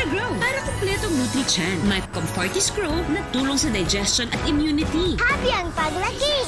Grow para kumpletong Nutri-Chan. May Comfortis Grow na tulong sa digestion at immunity. Happy ang paglaki!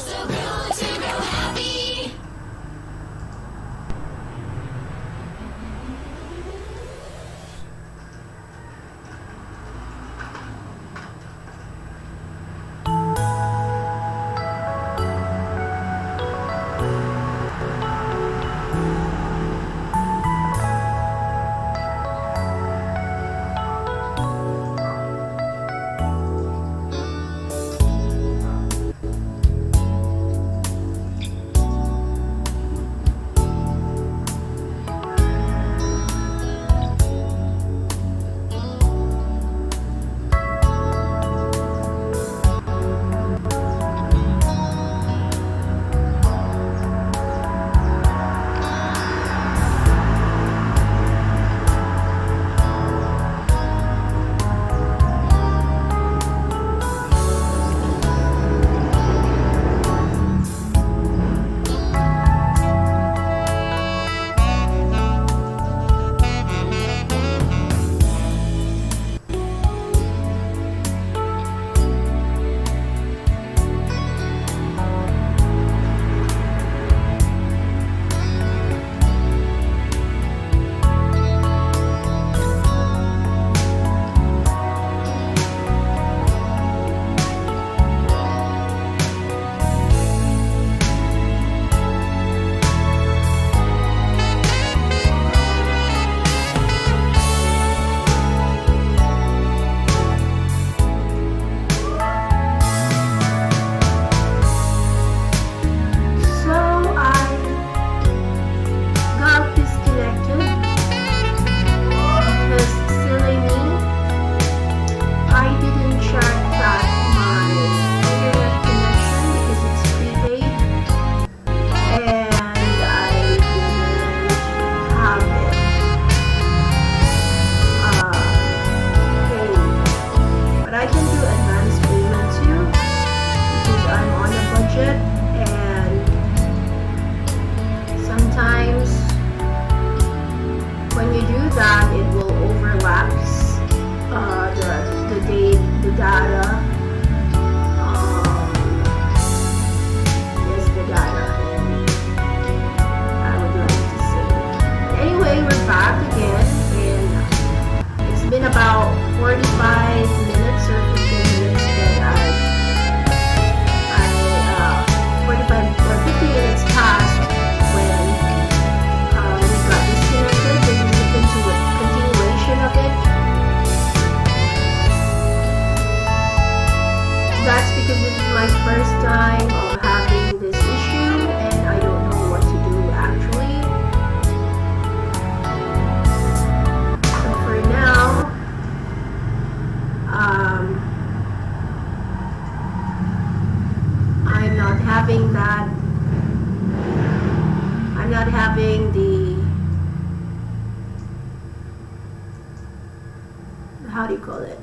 How do you call it?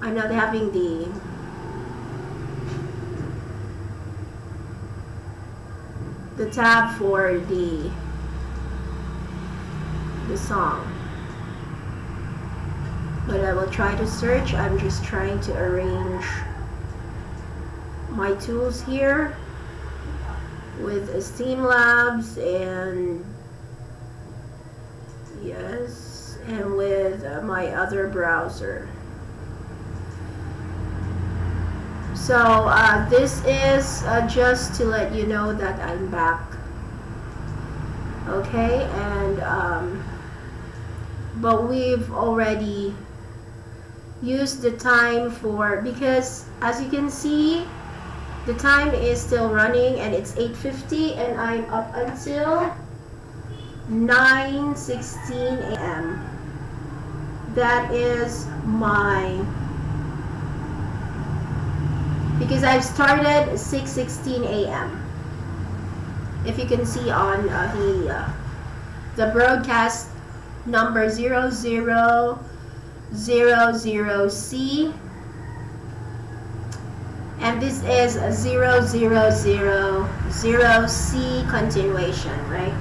I'm not having the tab for the song, but I will try to search. I'm just trying to arrange my tools here with Streamlabs and yes, and with my other browser. So this is just to let you know that I'm back. Okay, and but we've already used the time for, because as you can see, the time is still running and it's 8:50 and I'm up until 9:16 a.m. That is my, because I've started 6:16 a.m. If you can see on the broadcast number 0000c, and this is 0000c continuation, right?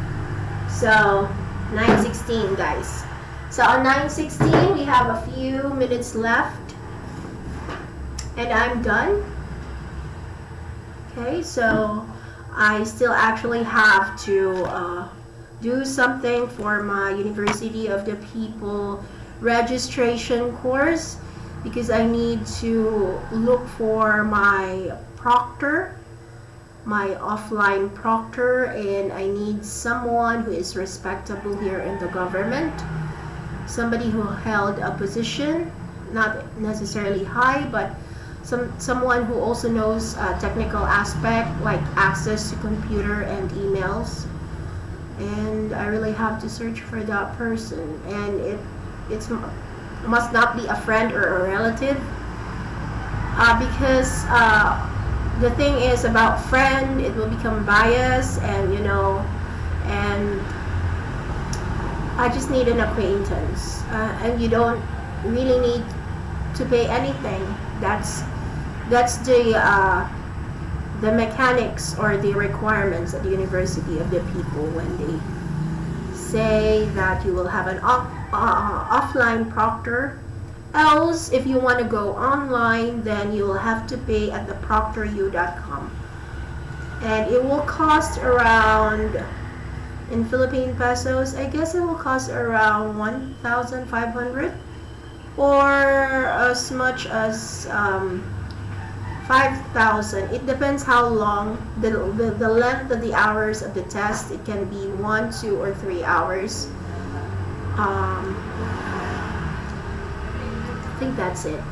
So 9:16, guys. So on 9:16, we have a few minutes left, and I'm done. Okay, so I still actually have to do something for my University of the People registration course, because I need to look for my proctor, my offline proctor, and I need someone who is respectable here in the government, somebody who held a position, not necessarily high, but someone who also knows technical aspect like access to computer and emails. And I really have to search for that person, and it must not be a friend or a relative, because the thing is about friend, it will become biased, and and I just need an acquaintance, and you don't really need to pay anything. That's the mechanics or the requirements at the University of the People when they say that you will have an offline proctor. Else, if you want to go online, then you will have to pay at the proctoru.com, and it will cost around, in Philippine pesos, I guess it will cost around 1,500 or as much as 5,000. It depends how long the length of the hours of the test. It can be 1, 2, or 3 hours. I think that's it.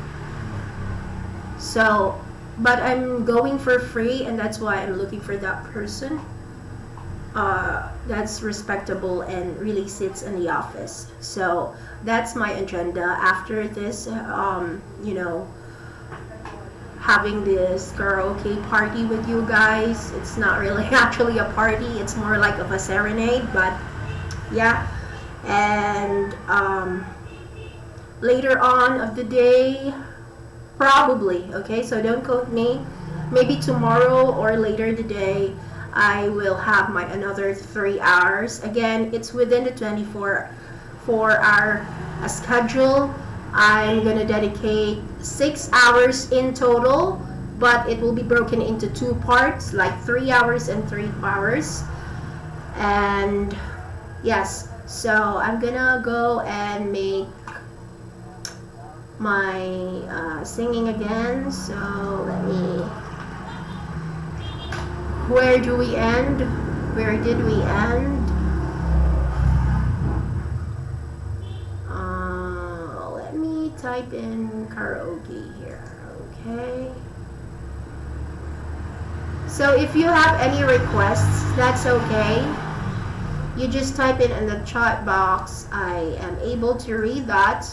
So, but I'm going for free, and that's why I'm looking for that person that's respectable and really sits in the office. So that's my agenda after this, having this karaoke party with you guys. It's not really actually a party, it's more like of a serenade, but yeah. And later on of the day, probably, okay, so don't quote me, maybe tomorrow or later today, I will have my another 3 hours. Again, it's within the 24-hour schedule. I'm gonna dedicate 6 hours in total, but it will be broken into 2 parts, like 3 hours and 3 hours. And yes, so I'm gonna go and make my singing again. So let me, where do we end? Where did we end? Let me type in karaoke here, okay? So if you have any requests, that's okay. You just type it in the chat box. I am able to read that.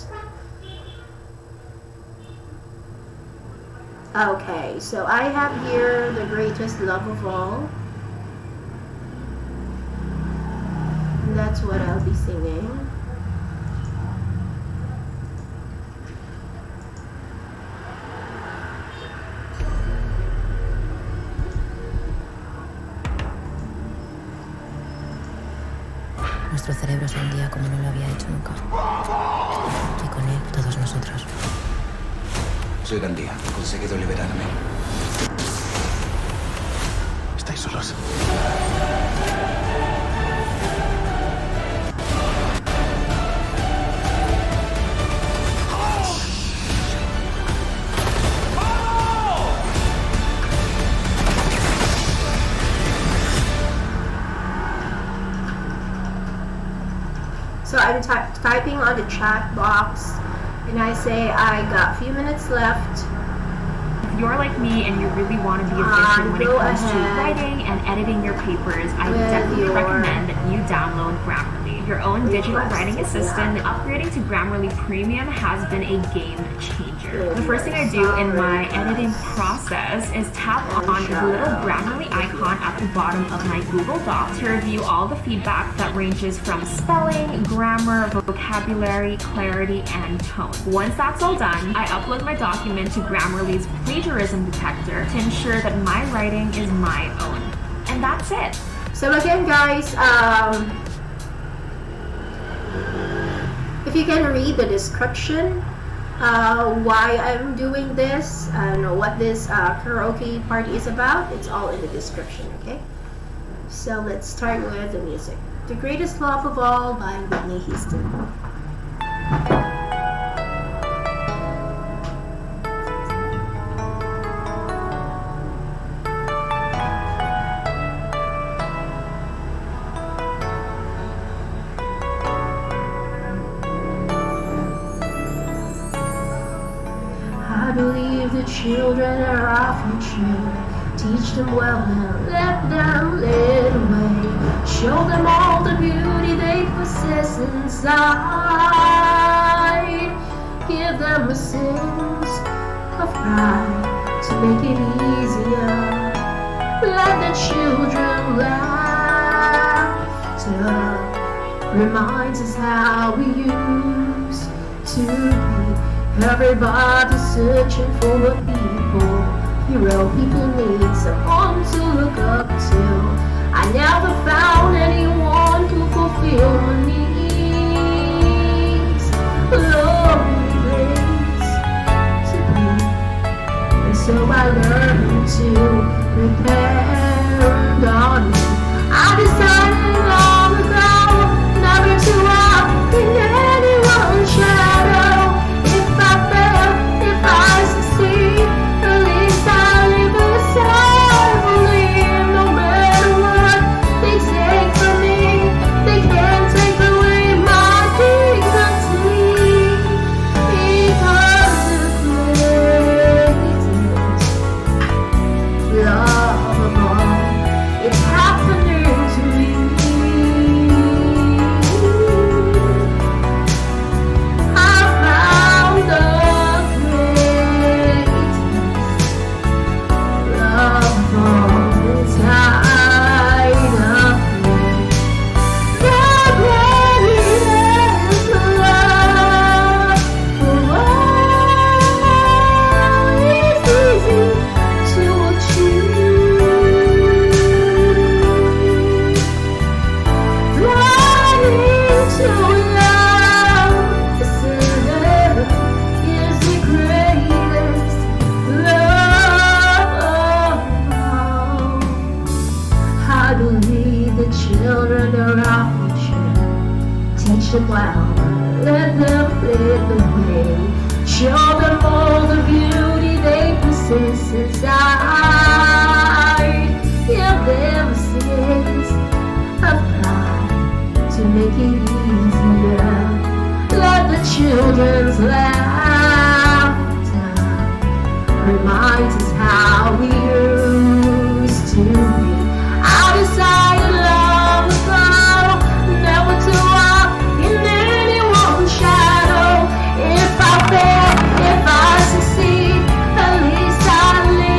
Okay, so I have here The Greatest Love of All. And that's what I'll be singing. Nuestro cerebro es un día como no lo había hecho nunca. Y con él, todos nosotros. Soy Gandía. He conseguido liberarme. ¿Estáis solos? So I'm typing on the chat box, and I say I got a few minutes left. If you're like me and you really want to be efficient when it comes to writing and editing your papers, I would definitely recommend that you download Grammarly, your own digital writing assistant. Upgrading to Grammarly Premium has been a game changer. The first thing I do in my editing process is tap on the little Grammarly icon at the bottom of my Google Doc to review all the feedback that ranges from spelling, grammar, vocabulary, clarity, and tone. Once that's all done, I upload my document to Grammarly's plagiarism detector to ensure that my writing is my own. And that's it. if you can read the description, why I'm doing this and what this karaoke party is about, it's all in the description, okay? So let's start with the music. The Greatest Love of All by Whitney Houston. I believe the children are our future. Teach them well and let them lead the way. Show them all the beauty they possess inside. Give them a sense of pride to make it easier. Let the children laughter reminds us how we used to be. Everybody's searching for a people hero. People need someone to look up to. I never found anyone who fulfilled my needs. Lonely place to be, and so I learned to depend on me. I decided long ago never to walk in anyone's shadow. If I fail, if I succeed, at least I live beside believe. No matter what they take from me, they can't take away my dignity. Because the greatest love of all, it's happening to me. I found the greatest love of all inside of me. The greatest love of all is easy to achieve. Learning to love the sinner is the greatest love of all. I believe the children are our future. Teach them well, let them lead the way. Show them all the beauty they possess inside. Give them a sense of pride to make it easier. Let the children's laughter remind us how we used to be. I decided long ago never to walk in anyone's shadow. If I fail, if I succeed, at least I live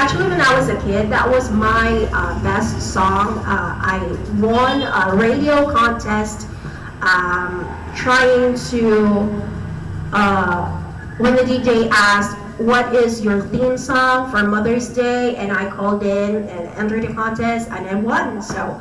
actually, when I was a kid, that was my best song. I won a radio contest trying to, when the DJ asked, what is your theme song for Mother's Day? And I called in and entered the contest and I won. So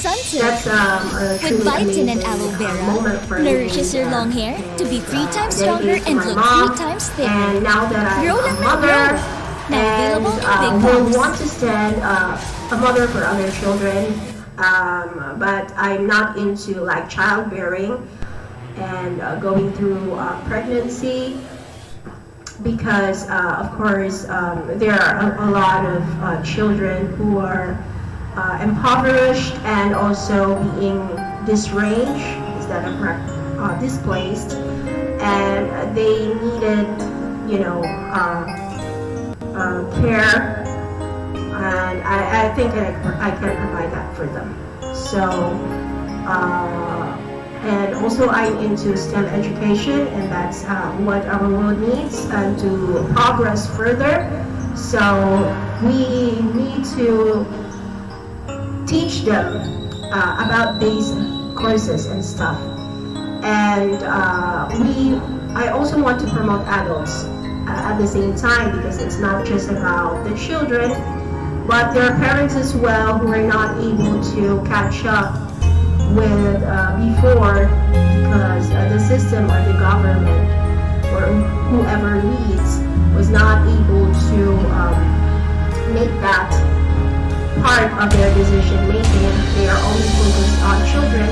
that's a with truly biotin and amazing, aloe moment vera, for me, nourishes your long hair to be 3 times stronger dedicated to and my look mom. 3 times thinner. And now that I'm Grow a lang ng mother, grow. Now and available in big will box. want to stand a mother for other children, but I'm not into like childbearing and going through pregnancy, because of course there are a lot of children who are impoverished and also being disranged instead of displaced, and they needed, you know, care, and I think I can provide that for them. So and also I'm into STEM education, and that's what our world needs and to progress further. So we need to teach them about these courses and stuff. And I also want to promote adults at the same time, because it's not just about the children, but there are parents as well who are not able to catch up with before, because the system or the government or whoever leads was not able to make that part of their decision making. They are only focused on children,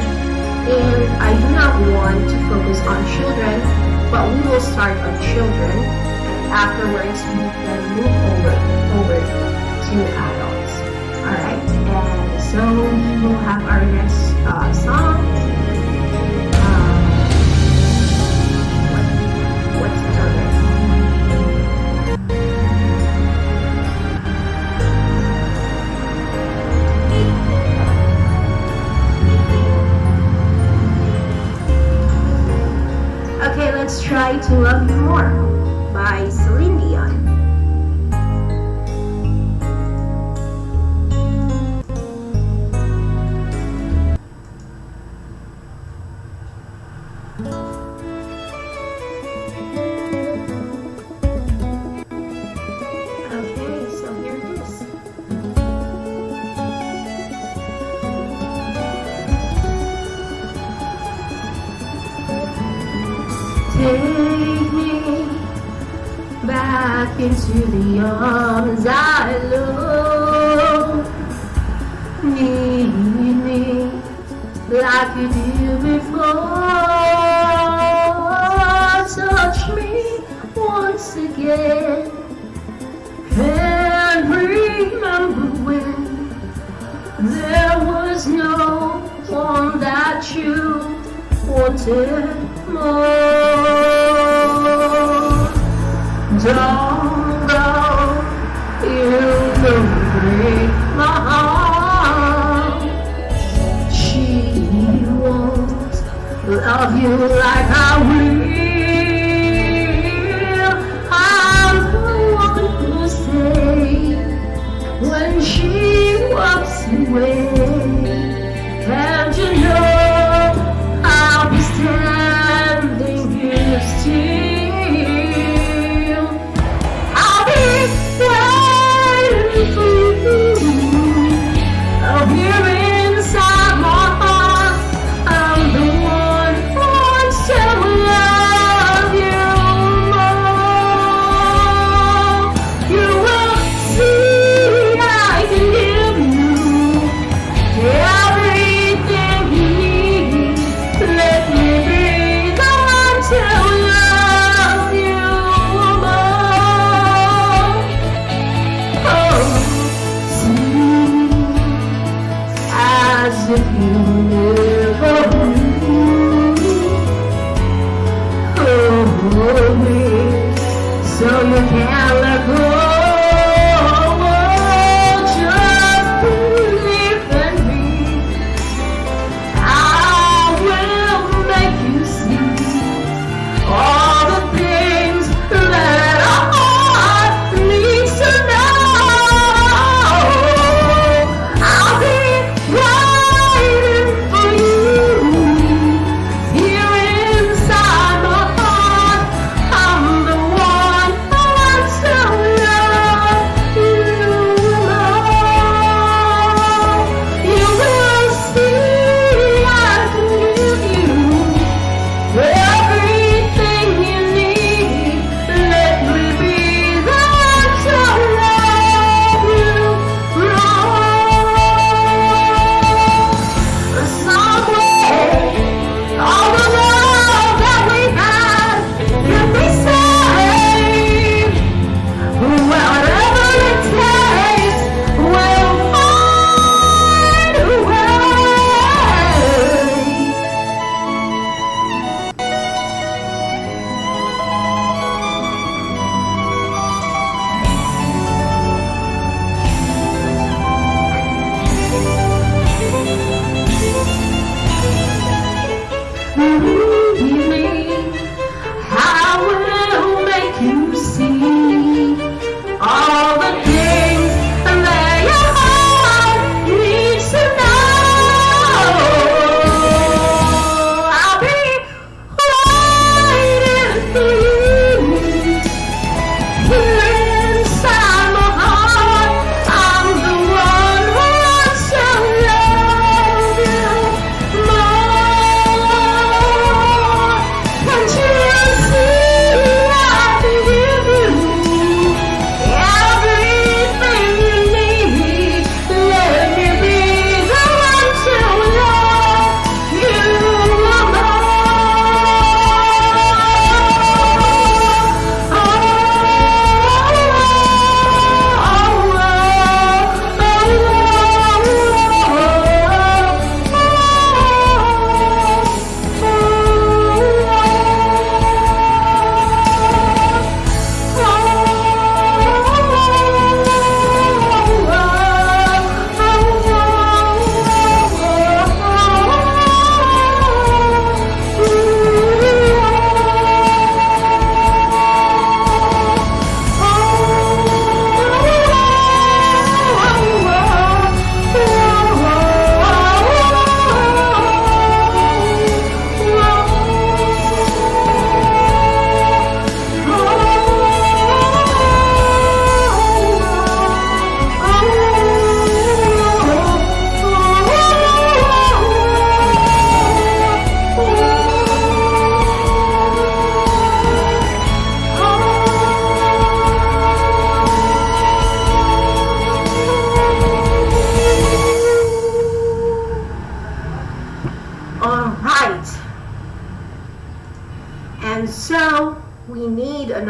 and I do not want to focus on children, but we will start on children, and afterwards we can move over to adults. Alright, and so we will have our next song. What's the other song? Okay, let's try To Love You More by Celine Dion. Okay, so here it is. Take me back into the arms I love. Need me like you did before. Touch me once again. Can't remember when there was no one that you wanted more. Don't go, you will break my heart. She won't love you like I will. I'm the one who say when she walks away. And you know I'll be standing here still. I'll be waiting for you. I'll be inside my heart. I'm the one who wants to love you more. You will see I can give you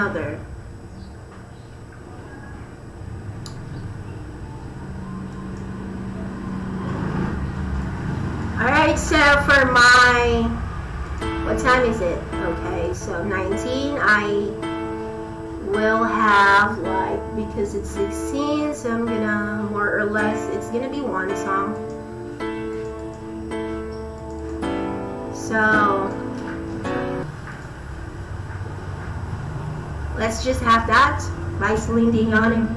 another. Alright, so for my, what time is it? Okay, so 19, I will have like, because it's 16, so I'm gonna more or less, it's gonna be one song. So let's just have that by Celine Dion.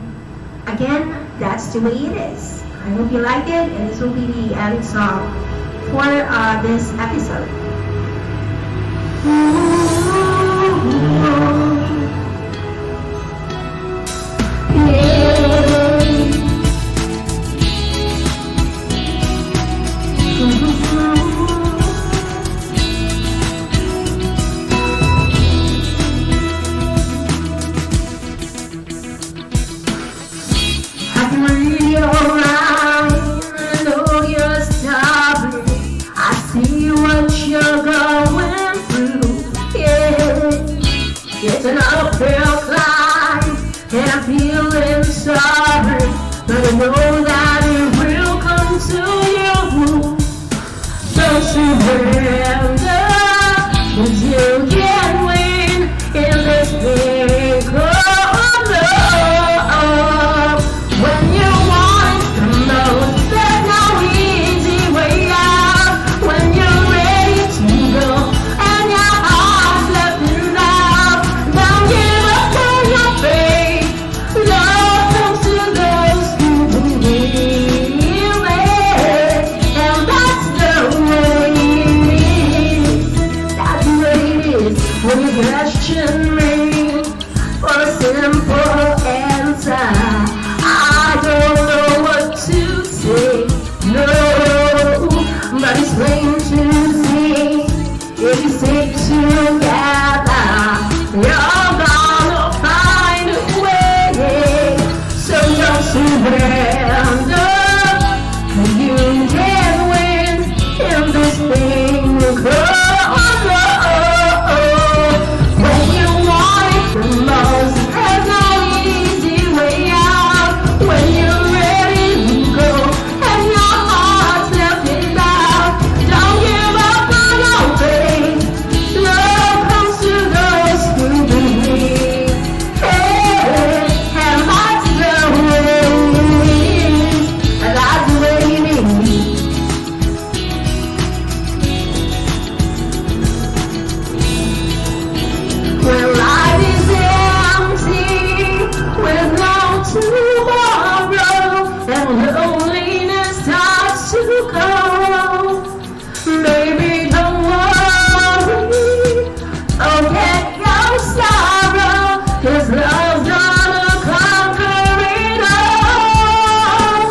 Again, that's the way it is. I hope you like it, and this will be the end song for this episode. It's an uphill climb, and I'm feeling sorry, but I know that it will come to you. Don't surrender, 'cause you can win in this thing called love. When you want it the most, there's no easy way out. When you're ready to go and your heart's left in doubt, don't give up on your faith. Love comes to those who believe it, and that's the way it is. That's the way it is. When you question me for a simple answer, I don't know what to say. No, but it's plain to see. If you stick together, you're gonna find a way. So don't surrender, 'cause you can win in this thing called love. When you want it the most, there's no easy way out. When you're ready to go and your heart's left in doubt, don't give up on your faith. Love comes to those who believe. Hey, and that's the way it is. And that's the way it is. When life is empty, with no tomorrow, and loneliness starts to grow, baby, don't worry, forget your sorrow, 'cause love's gonna conquer it all.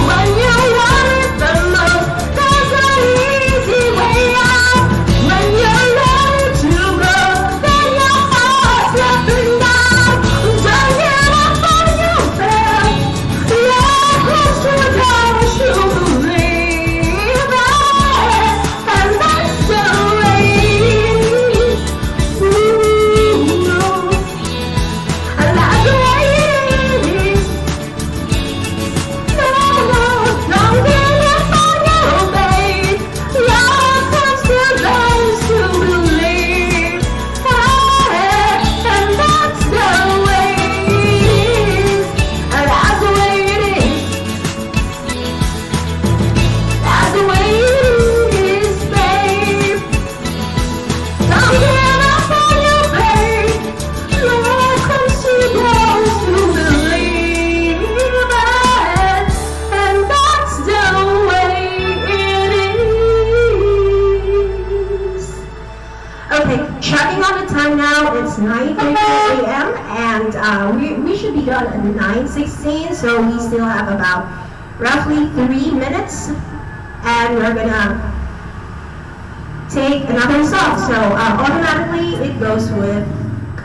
When you want it the most, there's no easy way out. When you're ready to go, then your heart's left in doubt. Don't give up on your faith. Love comes to those who believe it, and that's the way it is. Ooh, and that's the way it is. No, don't give up on your faith. Love comes to those who believe, and that's the way it is. And that's the way it is. That's the way it is, babe. Don't give up on your faith. Love comes to those who believe it, and that's the way it is. Okay, checking on the time now. It's 9:50 a.m. and we should be done at 9:16, so we still have about roughly 3 minutes, and we're gonna take another song. So automatically it goes with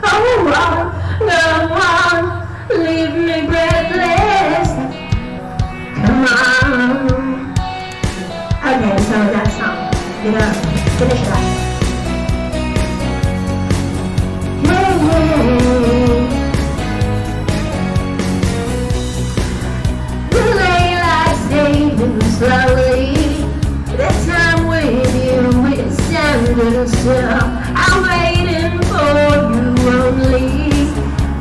"Come on, go on, leave me breathless. Come on." Okay, so that song, gonna finish that. stand still. I'm waiting for you only.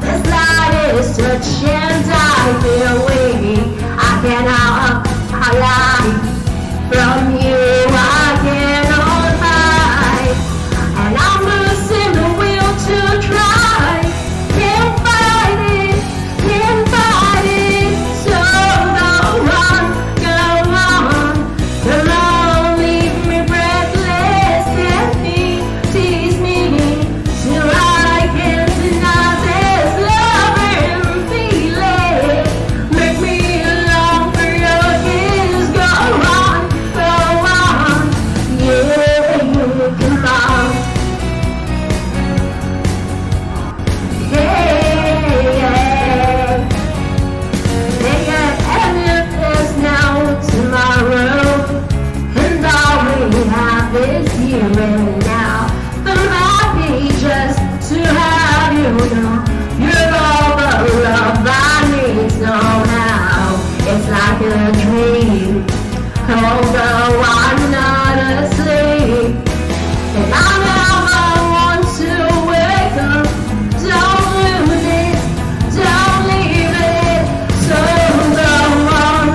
The slightest touch and I feel weak. I cannot hide from you. I cannot hide, and I'm losing the will to try. Can't fight it, can't fight it. So go on, come on, leave me breathless and tease me till I can't deny this love and feeling. Make me long for your kiss. Go on, yeah, come on. And if there's no tomorrow, and all we have is here and now, I'm happy just to have you know you're all the love I need. So now it's like a dream, although I'm not asleep, and I never want to wake up. Don't lose it, don't leave it. So go on,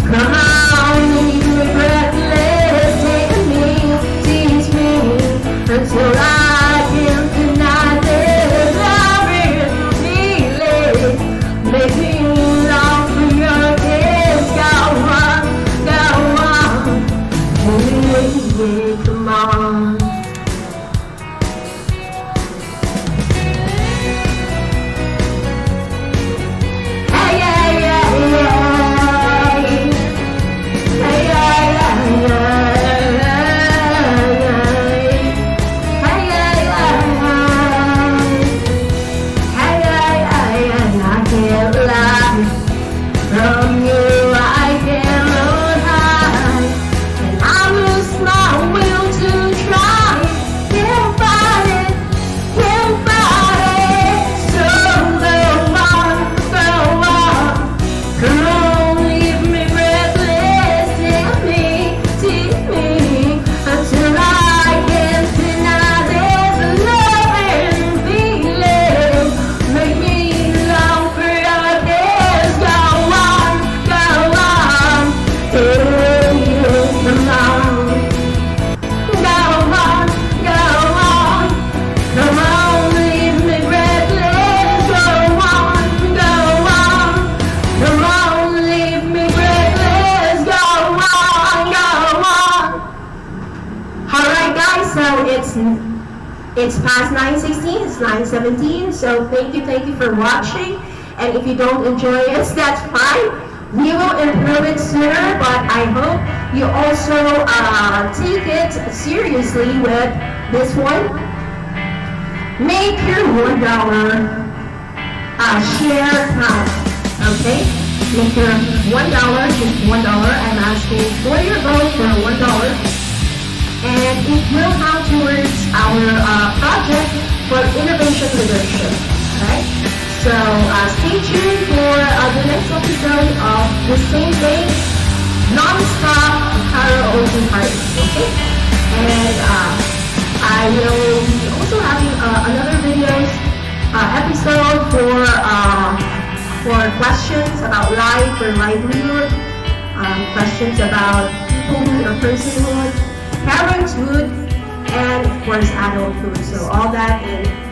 come on, leave me breathless. Take me, tease me until I can't deny this love feeling. Make me long for your kiss. Go on, yeah, come on. Hey, yeah, yeah, yeah. Hey, yeah, yeah, yeah. Hey, yeah, yeah. Hey, yeah, yeah, yeah. I can't lie from you. I cannot hide, and I lose my will to try. Can't fight it, can't fight it. So go on, come on, leave me breathless. Tease me until I can't deny this love and feeling. Make me long for your kiss. Go on, hey, come on. Come on, leave me breathless. Go on, come on, leave me breathless. Go on. Alright guys, so it's past 9:16, it's 9:17, so thank you for watching, and if you don't enjoy it, that's fine. We will improve it sooner, but I hope you also take it seriously with this one. Make your $1 share count, okay? Make your $1, just $1. I'm asking for your vote for $1, and it will count towards our project for innovation leadership, okay? So stay tuned for the next episode of the same day, non-stop karaoke party, okay? And I will be also having another videos episode for questions about life or livelihood, questions about peoplehood or personhood, parenthood, and of course adulthood. So all that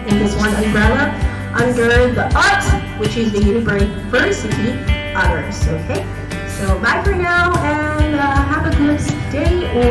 in this one umbrella under the art, which is the University Honors. Okay, so bye for now, and have a good day.